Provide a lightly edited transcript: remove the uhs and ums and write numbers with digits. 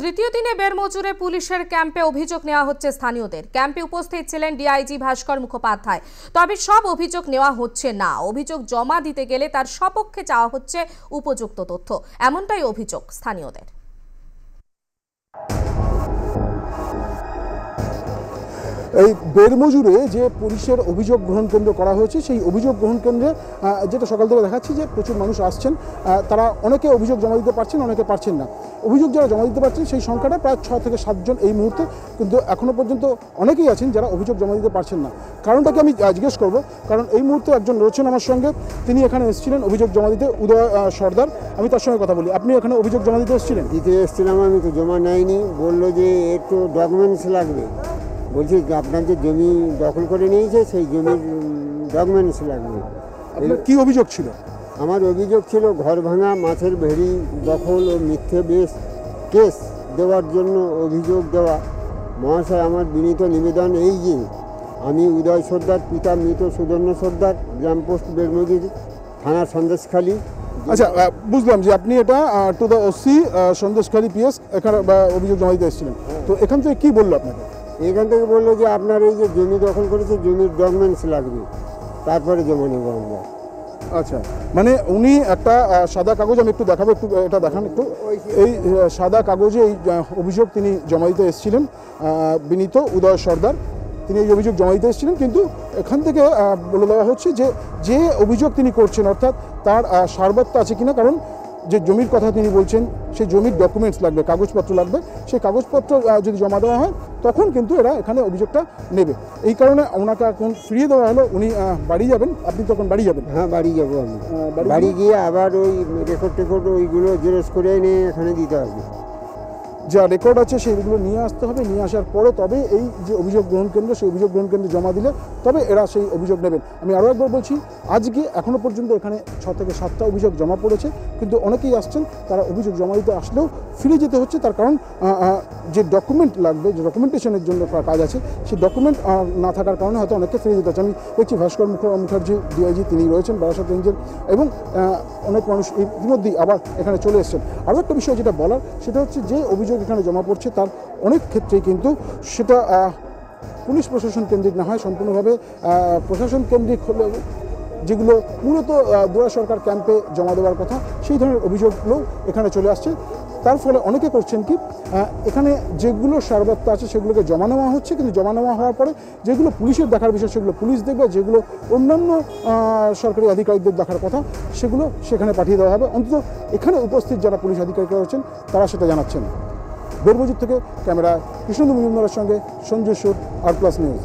তৃতীয় দিনে বেরমজুরে পুলিশের ক্যাম্পে অভিযোগ নেওয়া হচ্ছে স্থানীয়দের। ক্যাম্পে উপস্থিত ছিলেন ডিআইজি ভাস্কর মুখোপাধ্যায়। তবে সব অভিযোগ নেওয়া হচ্ছে না। অভিযোগ জমা দিতে গেলে তার সপক্ষে চাওয়া হচ্ছে উপযুক্ত তথ্য, এমনটাই অভিযোগ স্থানীয়দের। এই বেরমজুরে যে পুলিশের অভিযোগ গ্রহণ কেন্দ্র করা হয়েছে, সেই অভিযোগ গ্রহণ কেন্দ্রে যেটা সকাল থেকে দেখাচ্ছি যে প্রচুর মানুষ আসছেন। তারা অনেকে অভিযোগ জমা দিতে পারছেন, অনেকে পারছেন না। অভিযোগ যারা জমা দিতে পারছেন সেই সংখ্যাটা প্রায় 6 থেকে 7 জন এই মুহূর্তে, কিন্তু এখনও পর্যন্ত অনেকেই আছেন যারা অভিযোগ জমা দিতে পারছেন না। কারণটাকে আমি জিজ্ঞেস করব, কারণ এই মুহূর্তে একজন রয়েছেন আমার সঙ্গে, তিনি এখানে এসেছিলেন অভিযোগ জমা দিতে, উদয় সর্দার। আমি তার সঙ্গে কথা বলি। আপনি এখানে অভিযোগ জমা দিতে এসেছিলেন? এসেছিলাম, আমি তো জমা নেয়নি। বললো যে একটু ডকুমেন্টস লাগবে। বলছি আপনার যে জমি দখল করে নিয়েছে সেই জমির ডকুমেন্টস লাগবে। আপনার কী অভিযোগ ছিল? আমার অভিযোগ ছিল ঘর ভাঙা, মাছের ভেড়ি দখল ও মিথ্যে কেস দেওয়ার জন্য অভিযোগ দেওয়া। মহাশয়, আমার বিনীত নিবেদন এই যে আমি উদয় সর্দার, পিতা মৃত সুদর্ণ সর্দার, গ্রাম পোস্ট বেরমজুর, থানা সন্দেশখালী। আচ্ছা, বুঝলাম যে আপনি এটা to the OC Sandeshkhali PS এখানে অভিযোগ জমা দিতে এসেছিলেন। তো এখান থেকে কী বললো আপনাকে? এখান থেকে বললো যে আপনার এই যে জমি দখল করেছে জমির ডকুমেন্টস লাগবে, তারপরে জমা নেব আমরা। আচ্ছা, মানে উনি একটা সাদা কাগজ, আমি একটু দেখাবো, একটু এটা দেখান একটু। এই সাদা কাগজে এই অভিযোগ তিনি জমা দিতে এসেছিলেন। বিনীত উদয় সর্দার তিনি এই অভিযোগ জমা দিতে এসেছিলেন, কিন্তু এখান থেকে বলে দেওয়া হচ্ছে যে যে অভিযোগ তিনি করছেন অর্থাৎ তার সারবত্তা আছে কিনা, কারণ যে জমির কথা তিনি বলছেন সেই জমির ডকুমেন্টস লাগবে, কাগজপত্র লাগবে। সেই কাগজপত্র যদি জমা দেওয়া হয় তখন কিন্তু এরা এখানে অভিযোগটা নেবে। এই কারণে ওনাকে এখন ফিরিয়ে দেওয়া হলো। উনি বাড়ি যাবেন। আপনি তখন বাড়ি যাবেন? হ্যাঁ, বাড়ি যাবো আমি। বাড়ি গিয়ে আবার ওই রেকর্ড ওইগুলো জেরক্স করে এনে এখানে দিতে হবে। যা রেকর্ড আছে সেইগুলো নিয়ে আসতে হবে। নিয়ে আসার পরে তবে এই যে অভিযোগ গ্রহণ কেন্দ্র, সেই অভিযোগ গ্রহণ কেন্দ্রে জমা দিলে তবে এরা সেই অভিযোগ নেবেন। আমি আরও একবার বলছি, আজকে এখনও পর্যন্ত এখানে 6 থেকে 7টা অভিযোগ জমা পড়েছে, কিন্তু অনেকেই আসছেন, তারা অভিযোগ জমা দিতে আসলেও ফিরে যেতে হচ্ছে। তার কারণ যে ডকুমেন্ট লাগবে, যে ডকুমেন্টেশনের জন্য কাজ আছে, সেই ডকুমেন্ট না থাকার কারণে হয়তো অনেককে ফিরে যেতে হচ্ছে। আমি দেখছি ভাস্কর মুখার্জি ডিআইজি তিনি রয়েছেন বারাসাত রেঞ্জের, এবং অনেক মানুষ ইতিমধ্যেই আবার এখানে চলে এসেছেন। আরও একটা বিষয় যেটা বলার, সেটা হচ্ছে যে অভিযোগ এখানে জমা পড়ছে তার অনেক ক্ষেত্রেই কিন্তু সেটা পুলিশ প্রশাসন কেন্দ্রিক না হয়, সম্পূর্ণভাবে প্রশাসন কেন্দ্রিক হলেও যেগুলো মূলত দুয়ার সরকার ক্যাম্পে জমা দেওয়ার কথা, সেই ধরনের অভিযোগগুলো এখানে চলে আসছে। তার ফলে অনেকে করছেন কি, এখানে যেগুলো সারবত্তা আছে সেগুলোকে জমা নেওয়া হচ্ছে, কিন্তু জমা নেওয়া হওয়ার পরে যেগুলো পুলিশের দেখার বিষয় সেগুলো পুলিশ দেখবে, যেগুলো অন্যান্য সরকারি আধিকারিকদের দেখার কথা সেগুলো সেখানে পাঠিয়ে দেওয়া হবে। অন্তত এখানে উপস্থিত যারা পুলিশ আধিকারিকরা রয়েছেন তারা সেটা জানাচ্ছেন। বেরমজুর থেকে ক্যামেরা কৃষ্ণেন্দু মজুমদারের সঙ্গে সঞ্জয় সুর, আর প্লাস নিউজ।